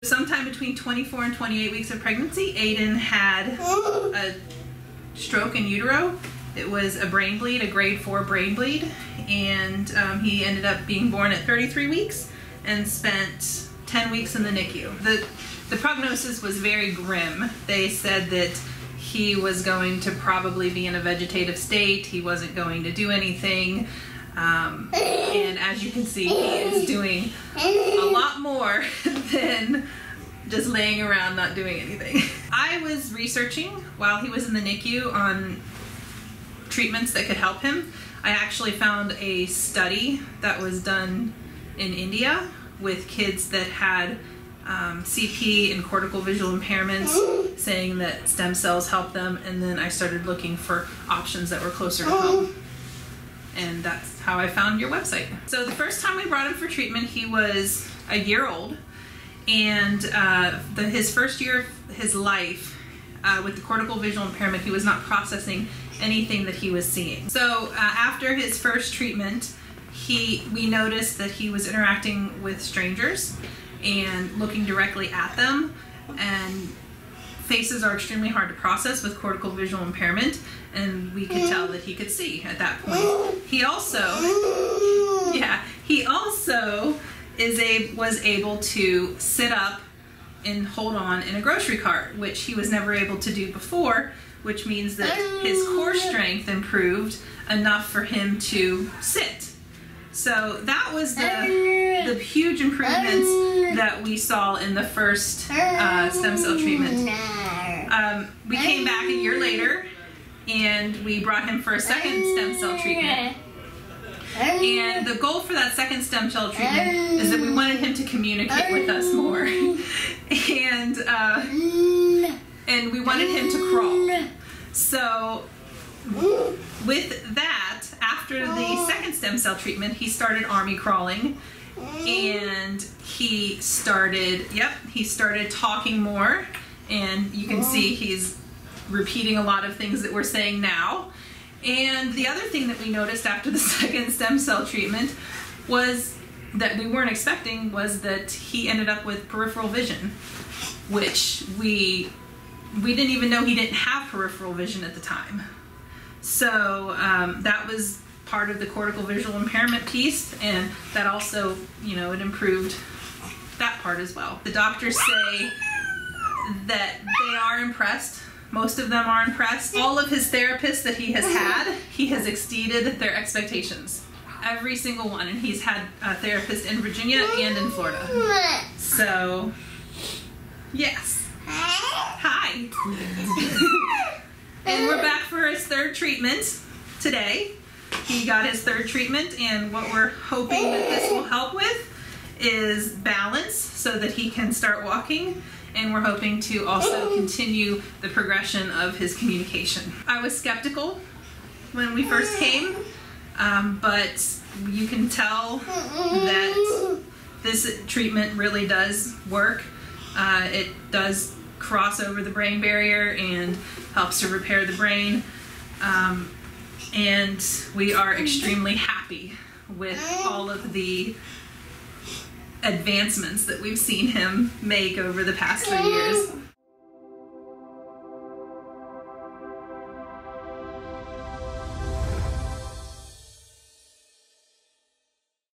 Sometime between 24 and 28 weeks of pregnancy, Aiden had a stroke in utero. It was a brain bleed, a grade 4 brain bleed, and he ended up being born at 33 weeks and spent 10 weeks in the NICU. The prognosis was very grim. They said that he was going to probably be in a vegetative state. He wasn't going to do anything. And as you can see, he is doing a lot more than just laying around not doing anything. I was researching while he was in the NICU on treatments that could help him. I actually found a study that was done in India with kids that had CP and cortical visual impairments, saying that stem cells help them, and then I started looking for options that were closer to home. And that's how I found your website. So the first time we brought him for treatment, he was a year old, and his first year of his life with the cortical visual impairment, he was not processing anything that he was seeing. So after his first treatment, we noticed that he was interacting with strangers and looking directly at them, and faces are extremely hard to process with cortical visual impairment, and we could tell that he could see at that point. He also was able to sit up and hold on in a grocery cart, which he was never able to do before, which means that his core strength improved enough for him to sit. So that was the huge improvements that we saw in the first stem cell treatment. We came back a year later and we brought him for a second stem cell treatment. And the goal for that second stem cell treatment is that we wanted him to communicate with us more. And we wanted him to crawl. So with that, after the second stem cell treatment, he started army crawling, and he started talking more, and you can see he's repeating a lot of things that we're saying now. And the other thing that we noticed after the second stem cell treatment was that we weren't expecting was that he ended up with peripheral vision, which we didn't even know he didn't have peripheral vision at the time. So that was part of the cortical visual impairment piece, and that also, it improved that part as well. The doctors say that they are impressed. Most of them are impressed. All of his therapists that he has exceeded their expectations. Every single one, and he's had a therapist in Virginia and in Florida. So, yes. Hi. And we're back for his third treatment today. He got his third treatment, and what we're hoping that this will help with is balance so that he can start walking, and we're hoping to also continue the progression of his communication. I was skeptical when we first came, but you can tell that this treatment really does work. It does cross over the brain barrier and helps to repair the brain, and we are extremely happy with all of the advancements that we've seen him make over the past 3 years.